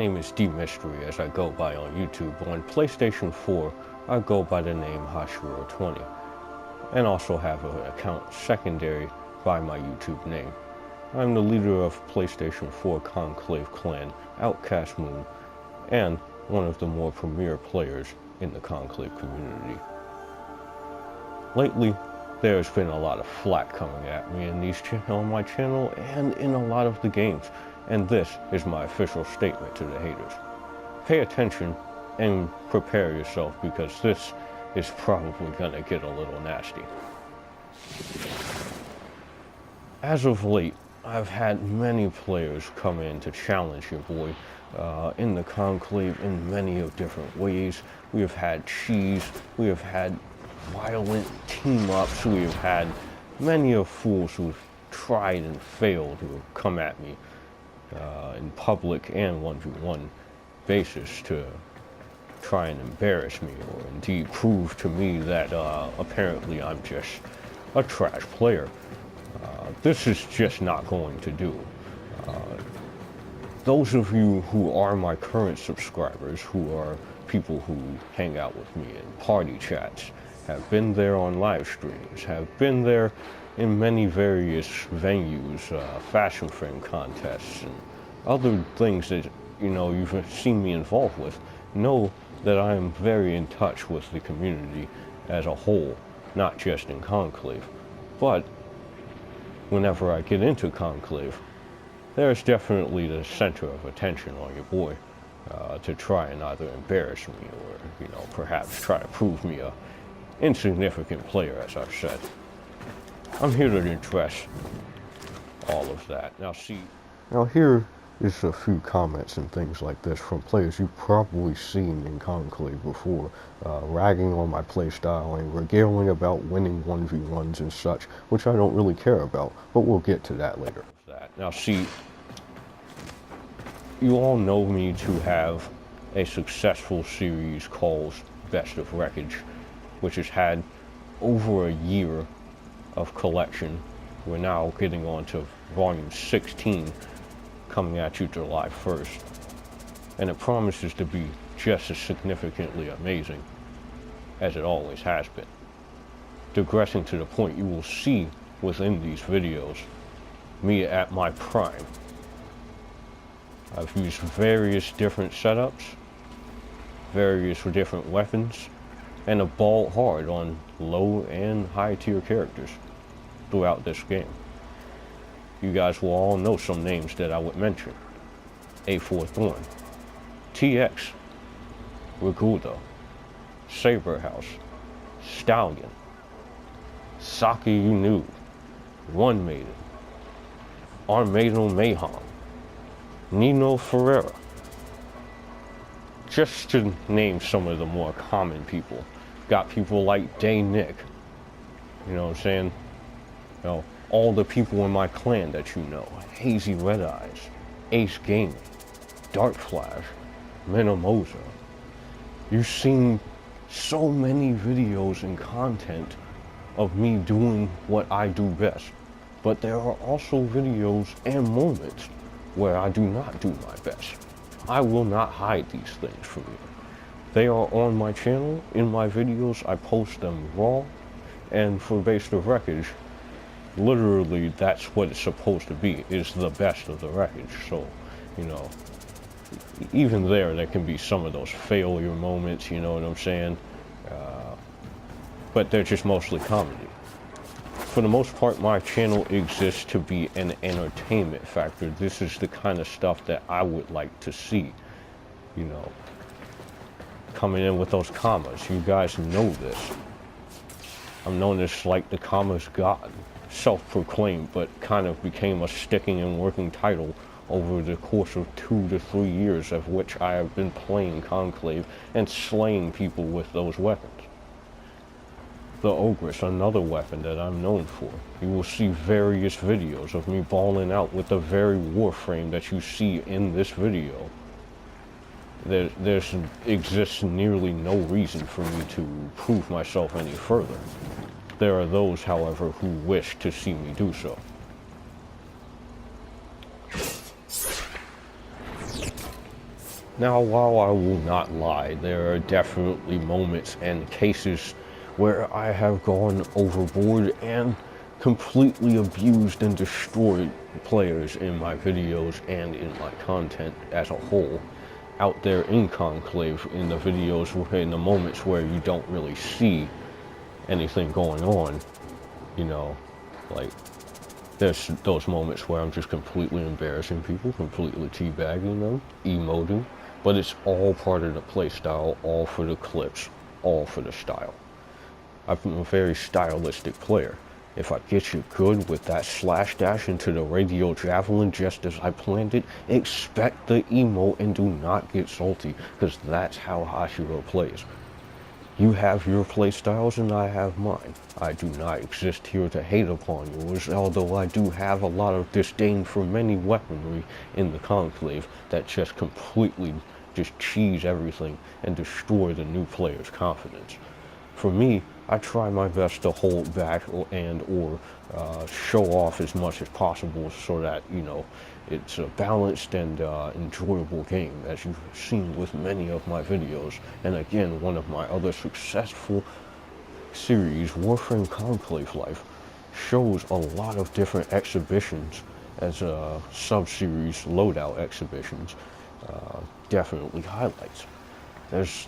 name is D-Mystery as I go by on YouTube. On PlayStation 4, I go by the name Hachiro20, and also have an account secondary by my YouTube name. I'm the leader of PlayStation 4 Conclave clan, Outcast Moon, and one of the more premier players in the Conclave community. Lately, there's been a lot of flack coming at me on my channel and in a lot of the games, and this is my official statement to the haters. Pay attention and prepare yourself, because this is probably gonna get a little nasty. As of late, I've had many players come in to challenge your boy in the Conclave in many of different ways. We have had cheese, we have had violent team-ups, we have had many of fools who've tried and failed who have come at me in public and 1v1 basis to try and embarrass me, or indeed prove to me that apparently I'm just a trash player. This is just not going to do. Those of you who are my current subscribers, who are people who hang out with me in party chats, have been there on live streams, have been there in many various venues, fashion frame contests, and other things that, you know, you've seen me involved with, know that I am very in touch with the community as a whole, not just in Conclave. But whenever I get into Conclave, there's definitely the center of attention on your boy to try and either embarrass me or, you know, perhaps try to prove me a insignificant player, as I've said. I'm here to address all of that. Now here is a few comments and things like this from players you've probably seen in Conclave before, ragging on my playstyle and regaling about winning 1v1s and such, which I don't really care about, but we'll get to that later. Now see, you all know me to have a successful series called Best of Wreckage, which has had over a year of collection. We're now getting on to volume 16, coming at you July 1st. And it promises to be just as significantly amazing as it always has been. Digressing to the point, you will see within these videos me at my prime. I've used various different setups, various different weapons, and have balled hard on low and high tier characters throughout this game. You guys will all know some names that I would mention: A4 Thorn, TX, Ragudo, Saberhouse, Stallion, Saki Inu, One Maiden, Armado Mayhem, Nino Ferreira, just to name some of the more common people. Got people like Day Nick, you know what I'm saying? You know, all the people in my clan that you know: Hazy Red Eyes, Ace Gaming, Dark Flash, Menomosa. You've seen so many videos and content of me doing what I do best, but there are also videos and moments where I do not do my best. I will not hide these things from you. They are on my channel, in my videos. I post them raw, and for Best of Wreckage, literally that's what it's supposed to be, is the best of the wreckage. So, you know, even there can be some of those failure moments, you know what I'm saying? But they're just mostly comedy. For the most part, my channel exists to be an entertainment factor. This is the kind of stuff that I would like to see, you know. Coming in with those commas, you guys know this. I'm known as like the commas god, self-proclaimed, but kind of became a sticking and working title over the course of 2 to 3 years of which I have been playing Conclave and slaying people with those weapons. The Ogress, another weapon that I'm known for. You will see various videos of me balling out with the very warframe that you see in this video. There exists nearly no reason for me to prove myself any further. There are those, however, who wish to see me do so. Now, while I will not lie, there are definitely moments and cases where I have gone overboard and completely abused and destroyed players in my videos and in my content as a whole. Out there in Conclave, in the videos, in the moments where you don't really see anything going on, you know, like there's those moments where I'm just completely embarrassing people, completely teabagging them, emoting, but it's all part of the play style, all for the clips, all for the style. I'm a very stylistic player. If I get you good with that slash dash into the radial javelin just as I planned it, expect the emo and do not get salty, because that's how Hachiro plays. You have your playstyles and I have mine. I do not exist here to hate upon yours, although I do have a lot of disdain for many weaponry in the Conclave that just completely just cheese everything and destroy the new player's confidence. For me, I try my best to hold back or show off as much as possible so that, you know, it's a balanced and enjoyable game, as you've seen with many of my videos. And again, one of my other successful series, Warframe Conclave Life, shows a lot of different exhibitions as sub-series loadout exhibitions. Definitely highlights. There's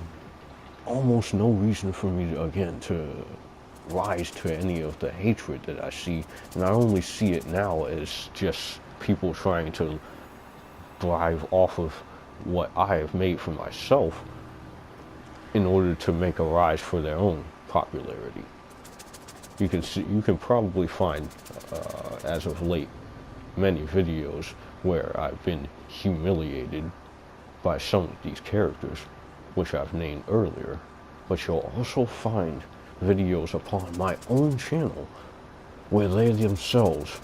almost no reason for me to, again, to rise to any of the hatred that I see, and I only see it now as just people trying to thrive off of what I have made for myself in order to make a rise for their own popularity. You can probably find, as of late, many videos where I've been humiliated by some of these characters, which I've named earlier, but you'll also find videos upon my own channel where they themselves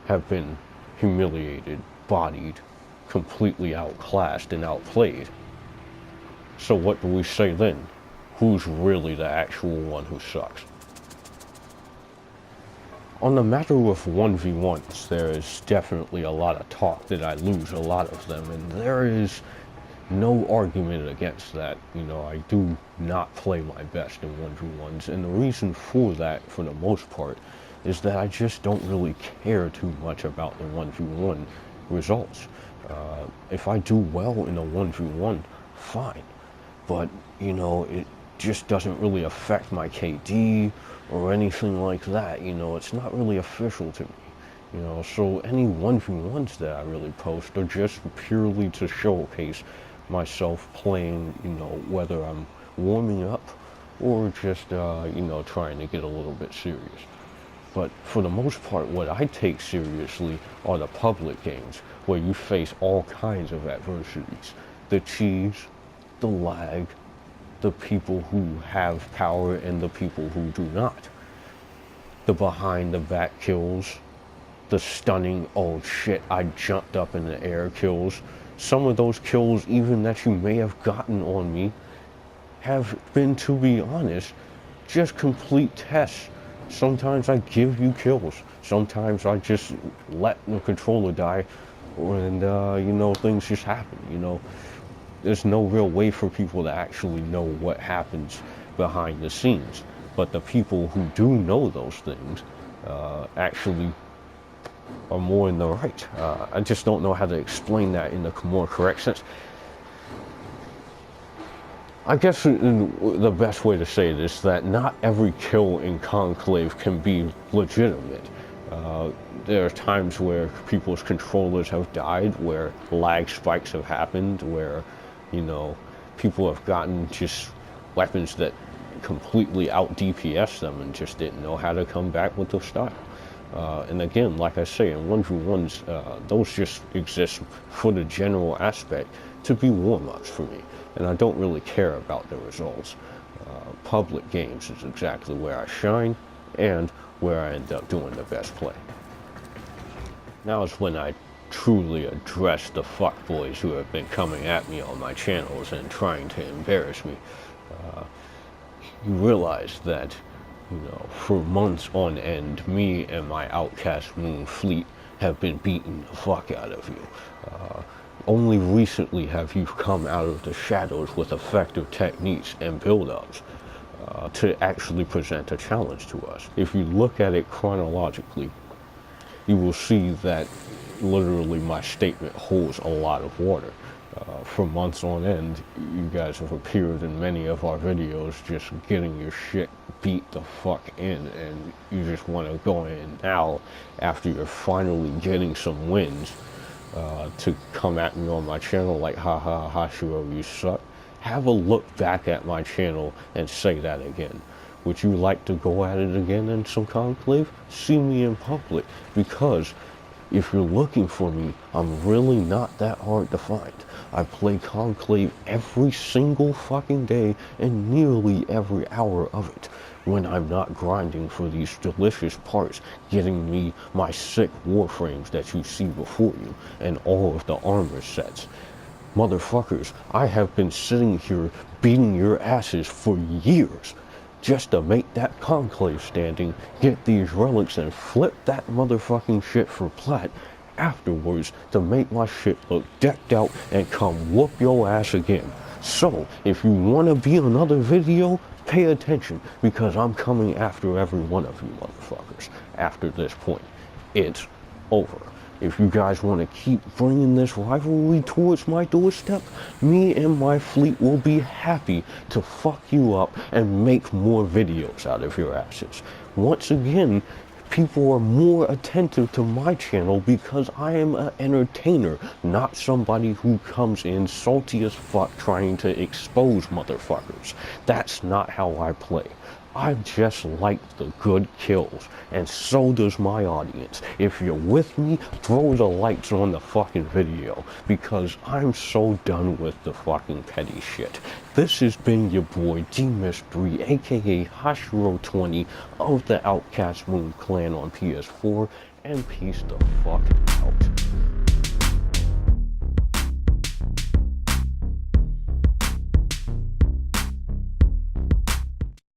have been humiliated, bodied, completely outclassed and outplayed. So what do we say then? Who's really the actual one who sucks? On the matter of 1v1s, there is definitely a lot of talk that I lose a lot of them, and there is no argument against that. You know, I do not play my best in 1v1s, and the reason for that, for the most part, is that I just don't really care too much about the 1v1 results. If I do well in a 1v1, fine, but, you know, it just doesn't really affect my KD or anything like that. You know, it's not really official to me. You know, so any 1v1s that I really post are just purely to showcase myself playing, you know, whether I'm warming up or just, you know, trying to get a little bit serious. But for the most part, what I take seriously are the public games, where you face all kinds of adversities. The cheese, the lag, the people who have power and the people who do not. The behind the back kills, the stunning, oh shit, I jumped up in the air kills. Some of those kills, even that you may have gotten on me, have been, to be honest, just complete tests. Sometimes I give you kills. Sometimes I just let the controller die, and you know, things just happen. You know, there's no real way for people to actually know what happens behind the scenes. But the people who do know those things actually are more in the right. I just don't know how to explain that in a more correct sense. I guess the best way to say this is that not every kill in Conclave can be legitimate. There are times where people's controllers have died, where lag spikes have happened, where, you know, people have gotten just weapons that completely out DPS them and just didn't know how to come back with the style. And again, like I say, in 1v1s, those just exist for the general aspect to be warm-ups for me. And I don't really care about the results. Public games is exactly where I shine and where I end up doing the best play. Now is when I truly address the fuckboys who have been coming at me on my channels and trying to embarrass me. You realize that, you know, for months on end, me and my Outcast Moon fleet have been beating the fuck out of you. Only recently have you come out of the shadows with effective techniques and build-ups to actually present a challenge to us. If you look at it chronologically, you will see that literally my statement holds a lot of water. For months on end, you guys have appeared in many of our videos just getting your shit beat the fuck in, and you just want to go in now after you're finally getting some wins to come at me on my channel like, haha, Hachiro, you suck. Have a look back at my channel and say that again. Would you like to go at it again in some Conclave? See me in public, because if you're looking for me, I'm really not that hard to find. I play Conclave every single fucking day and nearly every hour of it when I'm not grinding for these delicious parts, getting me my sick warframes that you see before you and all of the armor sets. Motherfuckers, I have been sitting here beating your asses for years just to make that Conclave standing, get these relics, and flip that motherfucking shit for plat afterwards to make my shit look decked out and come whoop your ass again. So, if you want to be another video, pay attention, because I'm coming after every one of you motherfuckers after this point. It's over. If you guys want to keep bringing this rivalry towards my doorstep, me and my fleet will be happy to fuck you up and make more videos out of your asses. Once again, people are more attentive to my channel because I am an entertainer, not somebody who comes in salty as fuck trying to expose motherfuckers. That's not how I play. I just like the good kills, and so does my audience. If you're with me, throw the likes on the fucking video, because I'm so done with the fucking petty shit. This has been your boy D-Mystery, aka Hachiro20 of the Outcast Moon clan on PS4, and peace the fuck out.